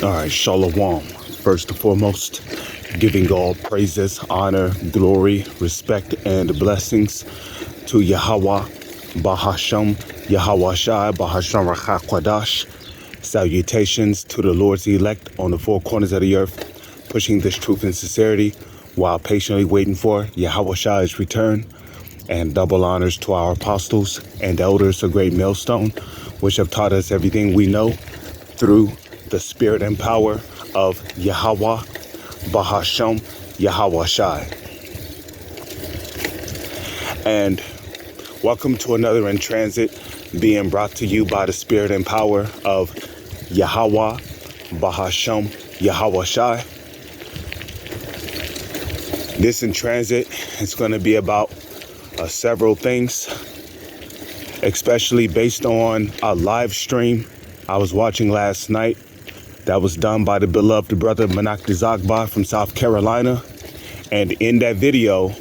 All right, Shalom. First and foremost, giving all praises, honor, glory, respect, and blessings to Yahweh, Bahasham, Yahweh Shai, Bahasham Rakha Kwadash. Salutations to the Lord's elect on the four corners of the earth, pushing this truth and sincerity while patiently waiting for Yahweh Shai's return. And double honors to our apostles and elders of Great Millstone, which have taught us everything we know through the spirit and power of Yahweh, Bahasham, Yahweh Shai. And welcome to another In Transit being brought to you by the spirit and power of Yahweh, Bahasham, Yahweh Shai. This In Transit is going to be about several things, especially based on a live stream I was watching last night that was done by the beloved brother Manak Dizagba from South Carolina. And in that video,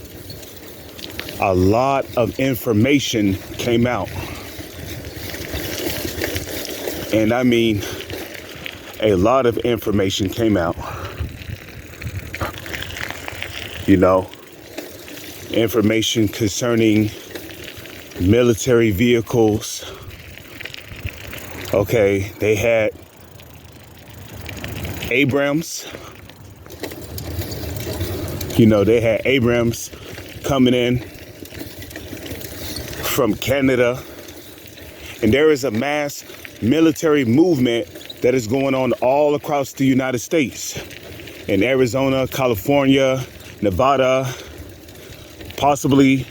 a lot of information came out. And I mean, a lot of information came out. You know, information concerning military vehicles. Okay, they had Abrams. You know, they had Abrams coming in from Canada. And there is a mass military movement that is going on all across the United States. In Arizona, California, Nevada, possibly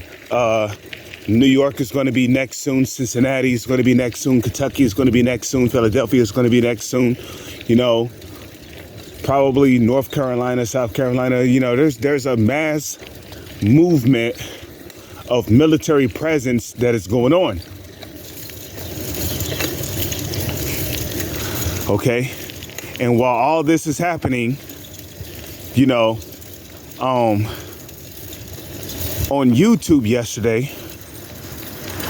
New York is going to be next soon. Cincinnati is going to be next soon. Kentucky is going to be next soon. Philadelphia is going to be next soon. You know, probably North Carolina, South Carolina. You know, there's a mass movement of military presence that is going on. Okay. And while all this is happening, you know, on YouTube yesterday,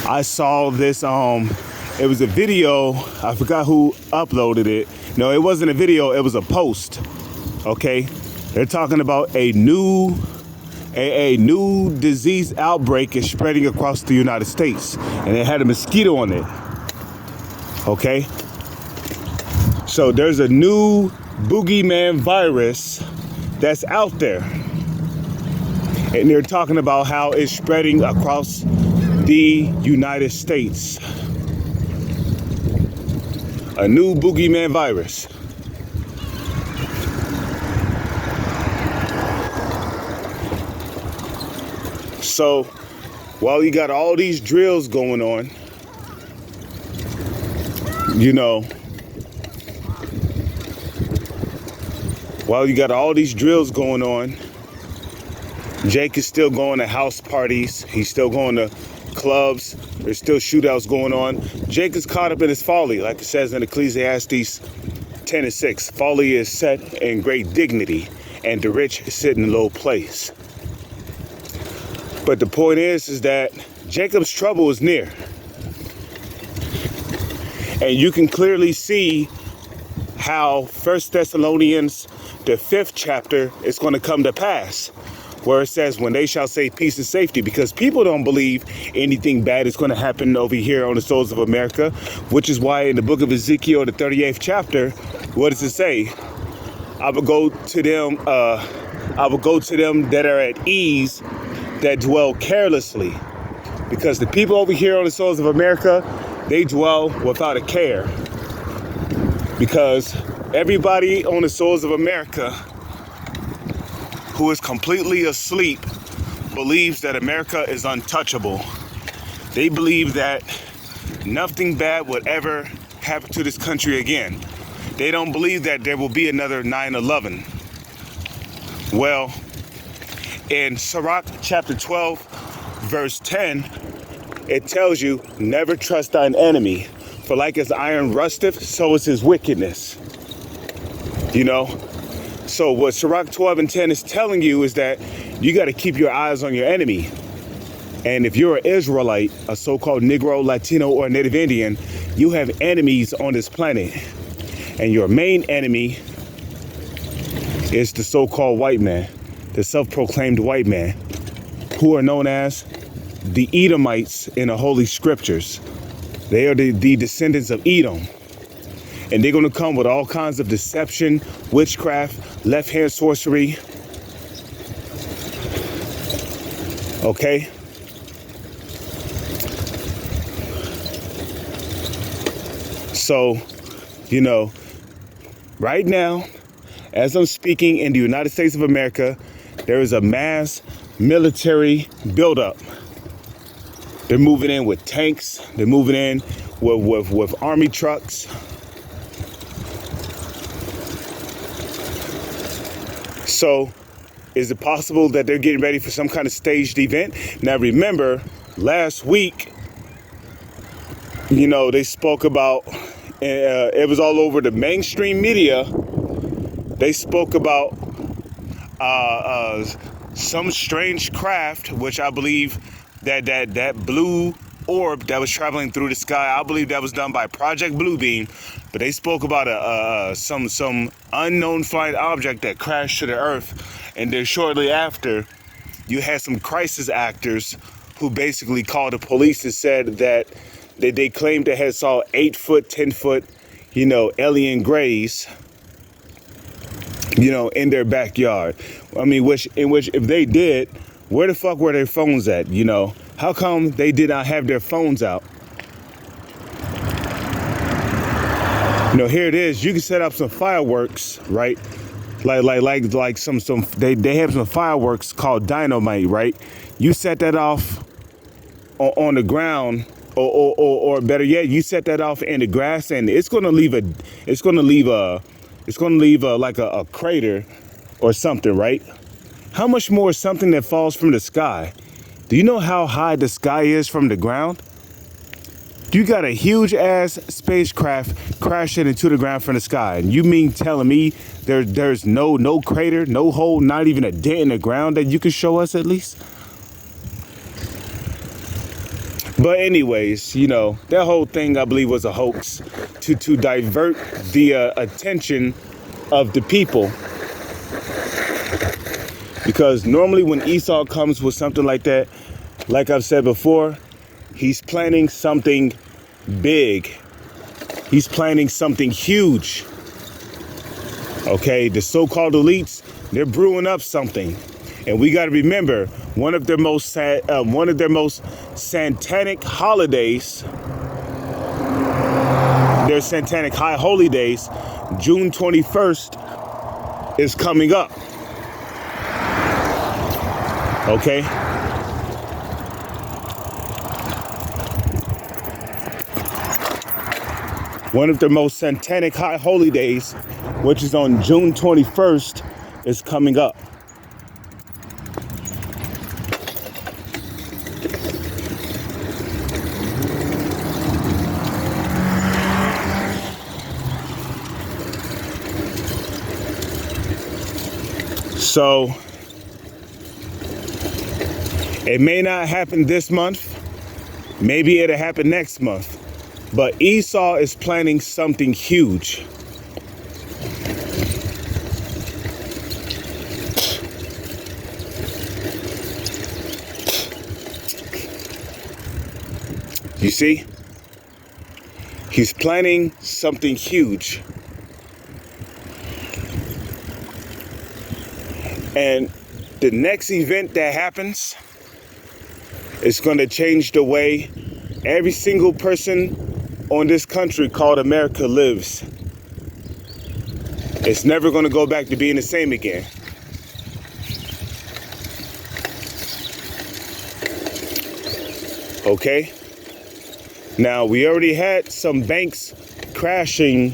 I saw this, it was a video, I forgot who uploaded it. No, it wasn't a video, it was a post, okay? They're talking about a new disease outbreak is spreading across the United States. And it had a mosquito on it, okay? So there's a new boogeyman virus that's out there. And they're talking about how it's spreading across the United States. A new boogeyman virus. So while you got all these drills going on, you know, while you got all these drills going on, Jake is still going to house parties. He's still going to clubs. There's still shootouts going on. Jake is caught up in his folly, like it says in Ecclesiastes 10:6. Folly is set in great dignity, and the rich sit in low place. But the point is that Jacob's trouble is near. And you can clearly see how 1 Thessalonians, the 5th chapter, is going to come to pass, where it says, when they shall say peace and safety, because people don't believe anything bad is going to happen over here on the soils of America, which is why in the book of Ezekiel, the 38th chapter, what does it say? I will go to them that are at ease, that dwell carelessly. Because the people over here on the soils of America, they dwell without a care. Because everybody on the soils of America who is completely asleep believes that America is untouchable. They believe that nothing bad would ever happen to this country again. They don't believe that there will be another 9/11. Well, in Sirach chapter 12, verse 10, it tells you, never trust thine enemy, for like as iron rusteth, so is his wickedness. You know? So what Sirach 12 and 10 is telling you is that you got to keep your eyes on your enemy. And if you're an Israelite, a so-called Negro, Latino, or Native Indian, you have enemies on this planet. And your main enemy is the so-called white man, the self-proclaimed white man, who are known as the Edomites in the Holy Scriptures. They are the descendants of Edom. And they're going to come with all kinds of deception, witchcraft, left-hand sorcery. Okay? So, you know, right now, as I'm speaking in the United States of America, there is a mass military buildup. They're moving in with tanks. They're moving in with army trucks. So, is it possible that they're getting ready for some kind of staged event? Now, remember, last week, you know, they spoke about, it was all over the mainstream media. They spoke about some strange craft, which I believe that blue orb that was traveling through the sky, I believe that was done by Project Bluebeam. But they spoke about some unknown flying object that crashed to the earth. And then shortly after, you had some crisis actors who basically called the police and said that they claimed they had saw 8-foot, 10-foot, you know, alien grays, you know, in their backyard. I mean, which if they did, where the fuck were their phones at? You know, how come they did not have their phones out? You know, here it is. You can set up some fireworks, right? Like some they have some fireworks called dynamite, right? You set that off on the ground, or better yet, you set that off in the grass, and it's gonna leave like a crater or something, right? How much more something that falls from the sky? Do you know how high the sky is from the ground? You got a huge ass spacecraft crashing into the ground from the sky, and you mean telling me there's no crater, no hole, not even a dent in the ground that you can show us at least? But anyways, you know, that whole thing I believe was a hoax to divert the attention of the people. Because normally when Esau comes with something like that, like I've said before, he's planning something big. He's planning something huge. Okay, the so-called elites, they're brewing up something. And we got to remember, one of their most satanic holidays, their satanic high holy days, June 21st is coming up. Okay? One of the most satanic high holy days, which is on June 21st, is coming up. So, it may not happen this month. Maybe it'll happen next month. But Esau is planning something huge. You see? He's planning something huge. And the next event that happens is going to change the way every single person on this country called America lives. It's never going to go back to being the same again. Okay? Now, we already had some banks crashing,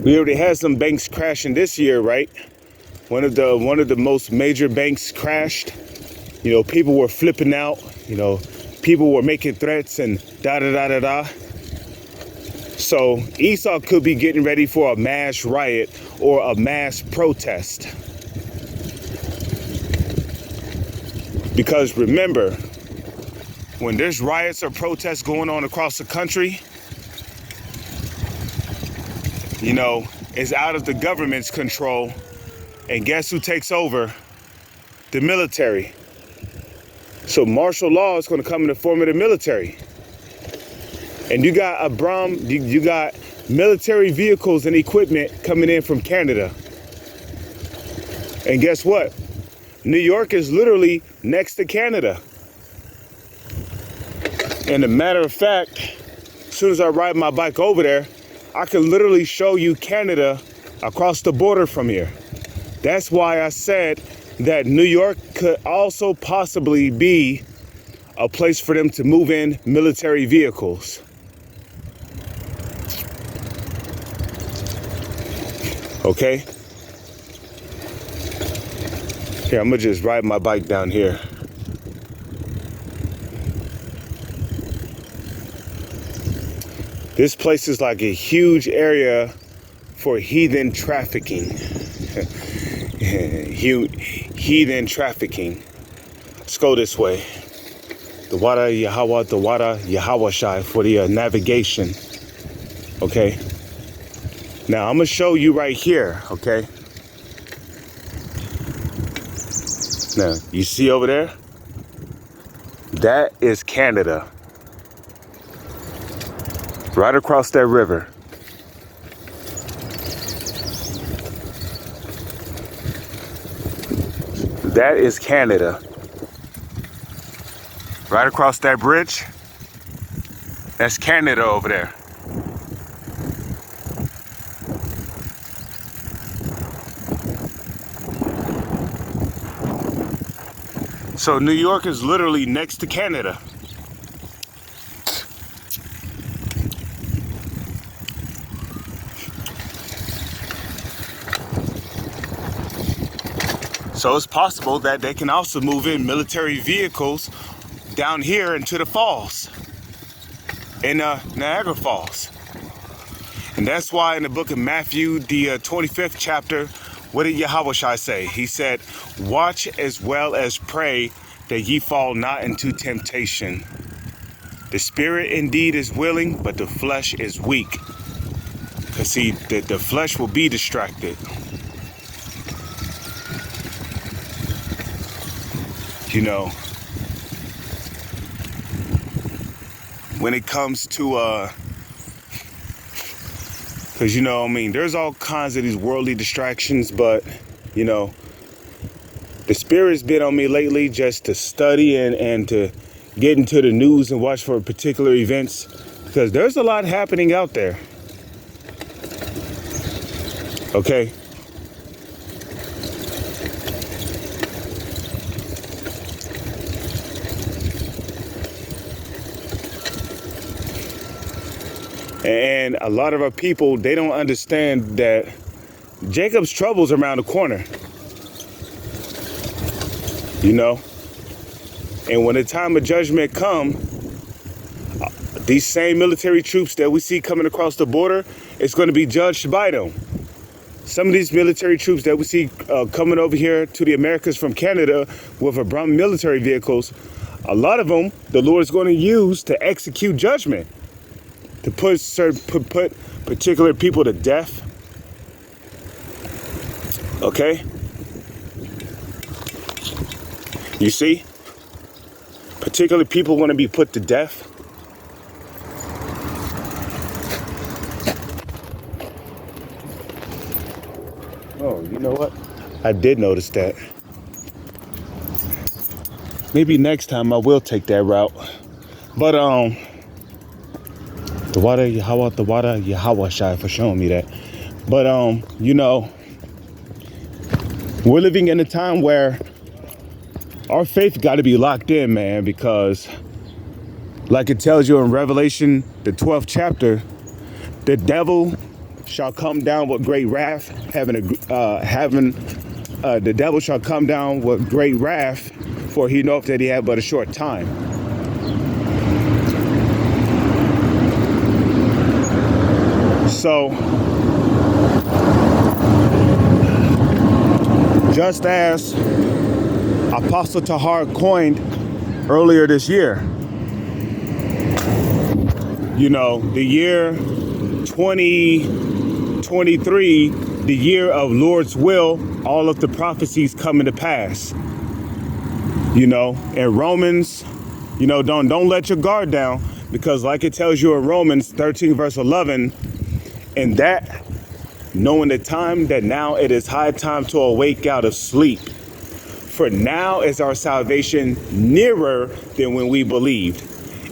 we already had some banks crashing this year, right? One of the most major banks crashed. You know, people were flipping out, you know, people were making threats and da-da-da-da-da. So Esau could be getting ready for a mass riot or a mass protest. Because remember, when there's riots or protests going on across the country, is out of the government's control. And guess who takes over? The military. So martial law is going to come in the form of the military. And you got you got military vehicles and equipment coming in from Canada. And guess what? New York is literally next to Canada. And a matter of fact, as soon as I ride my bike over there, I can literally show you Canada across the border from here. That's why I said that New York could also possibly be a place for them to move in military vehicles. Okay? Here, I'm gonna just ride my bike down here. This place is like a huge area for heathen trafficking. Heathen trafficking. Let's go this way. The Wada Yahweh Shai for the navigation. Okay. Now I'm gonna show you right here. Okay. Now you see over there? That is Canada. Right across that river. That is Canada. Right across that bridge. That's Canada over there. So New York is literally next to Canada. So it's possible that they can also move in military vehicles down here into the falls, in Niagara Falls. And that's why in the book of Matthew, the 25th chapter, what did Yahweh Shai say? He said, watch as well as pray that ye fall not into temptation. The spirit indeed is willing, but the flesh is weak. Because see, the flesh will be distracted. When it comes to, because, there's all kinds of these worldly distractions, but, the Spirit's been on me lately just to study and to get into the news and watch for particular events, because there's a lot happening out there. Okay? And a lot of our people, they don't understand that Jacob's trouble's around the corner. And when the time of judgment come, these same military troops that we see coming across the border, it's going to be judged by them. Some of these military troops that we see coming over here to the Americas from Canada with Abram military vehicles, a lot of them, the Lord is going to use to execute judgment. To put particular people to death. Okay? You see? Particular people want to be put to death. Oh, you know what? I did notice that. Maybe next time I will take that route. But, the Wada Yahweh Shai for showing me that. But, we're living in a time where our faith got to be locked in, man, because like it tells you in Revelation, the 12th chapter, the devil shall come down with great wrath, the devil shall come down with great wrath, for he knoweth that he had but a short time. So, just as Apostle Tahar coined earlier this year, the year 2020 23, the year of Lord's will, all of the prophecies coming to pass. You know, in Romans, you know, don't let your guard down, because like it tells you in Romans 13 verse 11, and that knowing the time that now it is high time to awake out of sleep. For now is our salvation nearer than when we believed.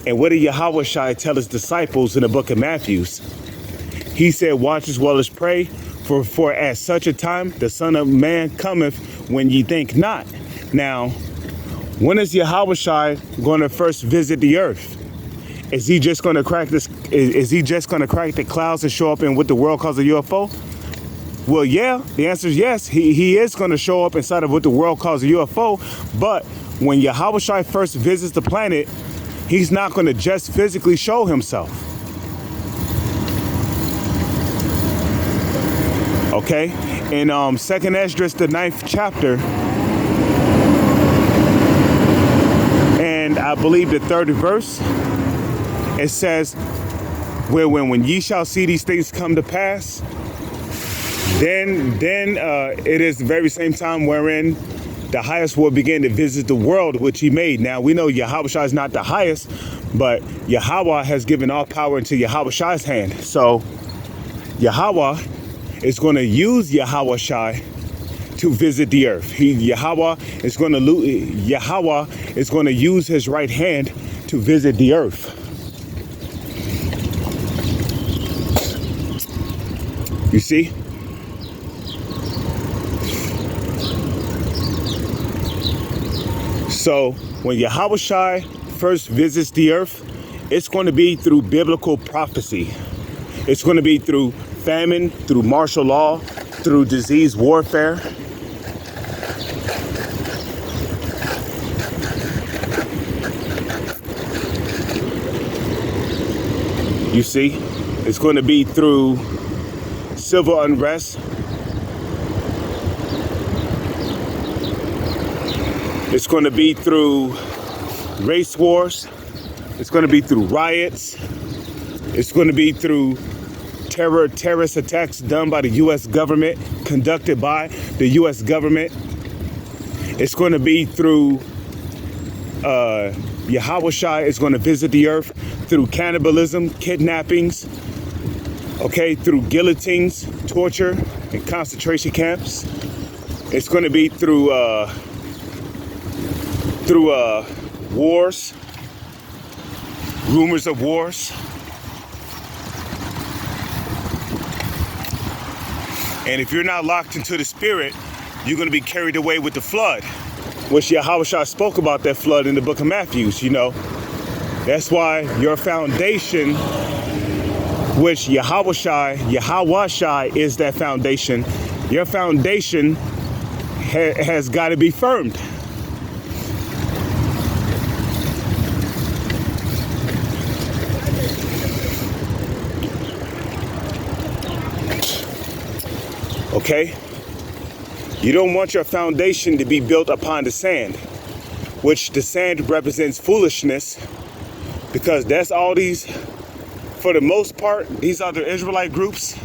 And what did Yahweh Shai tell his disciples in the book of Matthew? He said, watch as well as pray, for at such a time the Son of Man cometh when ye think not. Now, when is Yahweh Shai going to first visit the earth? Is he just going to crack this? Is he just going to crack the clouds and show up in what the world calls a UFO? Well, yeah, the answer is yes. He is going to show up inside of what the world calls a UFO. But when Yahweh Shai first visits the planet, he's not going to just physically show himself. Okay? In 2nd Esdras, the 9th chapter, and I believe the 3rd verse, it says, when ye shall see these things come to pass, then it is the very same time wherein the highest will begin to visit the world which he made. Now we know Yahweh Shai is not the highest, but Yahweh has given all power into Yahweh Shai's hand. So Yahweh is going to use Yahweh Shai to visit the earth. Yahweh is going to use his right hand to visit the earth. You see? So when Yahweh Shai first visits the earth, it's going to be through biblical prophecy. It's going to be through famine, through martial law, through disease warfare. You see, it's going to be through civil unrest. It's going to be through race wars. It's going to be through riots. It's going to be through terrorist attacks done by the U.S. government, conducted by the U.S. government. It's going to be through Yahweh Shai is going to visit the earth through cannibalism, kidnappings, okay, through guillotines, torture, and concentration camps. It's going to be through wars, rumors of wars. And if you're not locked into the spirit, you're going to be carried away with the flood, which Yahweh Shai spoke about that flood in the book of Matthew, you know. That's why your foundation, which Yahweh Shai is that foundation. Your foundation has got to be firmed. Okay? You don't want your foundation to be built upon the sand, which the sand represents foolishness, because that's all these, for the most part, these other Israelite groups,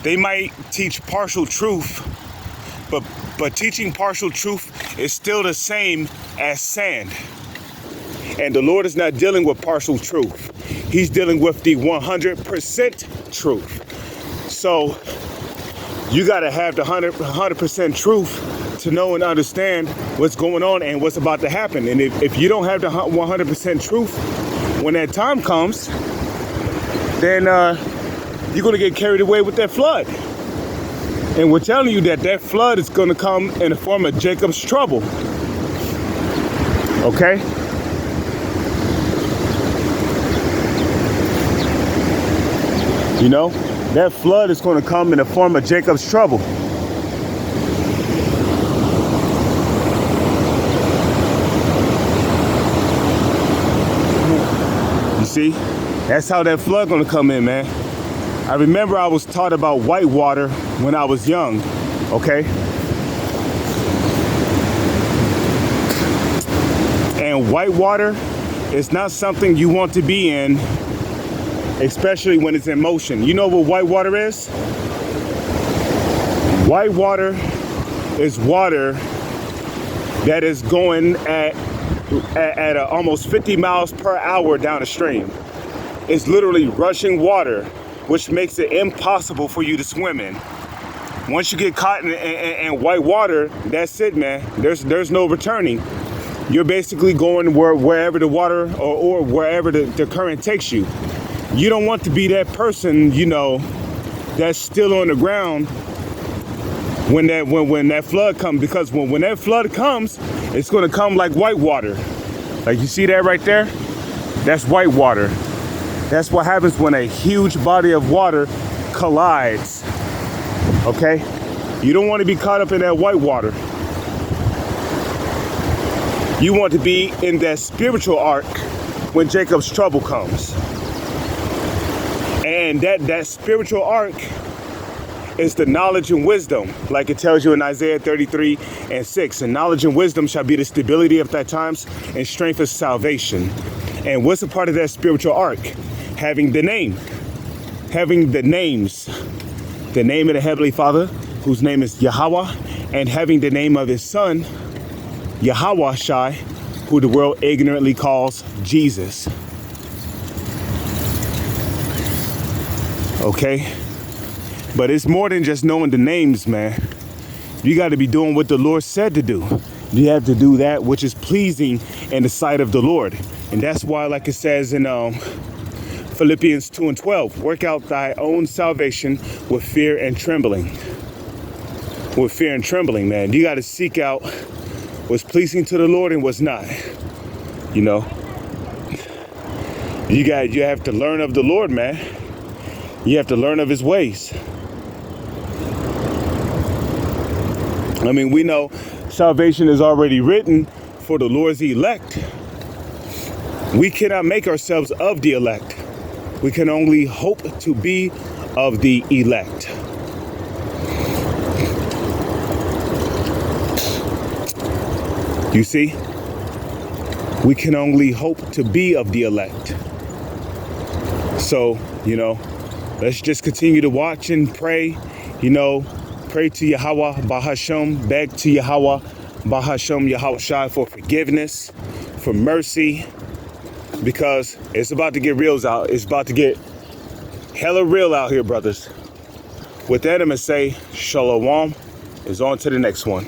they might teach partial truth, but teaching partial truth is still the same as sand. And the Lord is not dealing with partial truth. He's dealing with the 100% truth. So you got to have the 100% truth to know and understand what's going on and what's about to happen. And if you don't have the 100% truth, when that time comes, then you're going to get carried away with that flood. And we're telling you that that flood is going to come in the form of Jacob's trouble. Okay? You know? That flood is going to come in the form of Jacob's trouble. You see? That's how that flood going to come in, man. I remember I was taught about whitewater when I was young, okay? And whitewater is not something you want to be in, especially when it's in motion. You know what white water is? White water is water that is going at almost 50 miles per hour down a stream. It's literally rushing water, which makes it impossible for you to swim in. Once you get caught in white water, that's it, man. There's no returning. You're basically going wherever the water or wherever the current takes you. You don't want to be that person, you know, that's still on the ground when that flood comes, because when that flood comes, it's going to come like white water. Like you see that right there? That's white water. That's what happens when a huge body of water collides. Okay? You don't want to be caught up in that white water. You want to be in that spiritual ark when Jacob's trouble comes. And that spiritual ark is the knowledge and wisdom, like it tells you in Isaiah 33:6. And knowledge and wisdom shall be the stability of thy times, and strength of salvation. And what's a part of that spiritual ark? Having the name. Having the names. The name of the Heavenly Father, whose name is Yahweh, and having the name of his son, Yahweh Shai, who the world ignorantly calls Jesus. Okay? But it's more than just knowing the names, man. You got to be doing what the Lord said to do. You have to do that which is pleasing in the sight of the Lord. And that's why, like it says in Philippians 2:12, work out thy own salvation with fear and trembling. With fear and trembling, man. You got to seek out what's pleasing to the Lord and what's not. You know, you have to learn of the Lord, man. You have to learn of his ways. I mean, we know salvation is already written for the Lord's elect. We cannot make ourselves of the elect. We can only hope to be of the elect. You see? We can only hope to be of the elect. So, you know, let's just continue to watch and pray, you know, pray to Yahweh Bahashem, beg to Yahweh Bahashem, Yahweh Shai for forgiveness, for mercy, because it's about to get real out. It's about to get hella real out here, brothers. With that, I'm going to say, Shalom is on to the next one.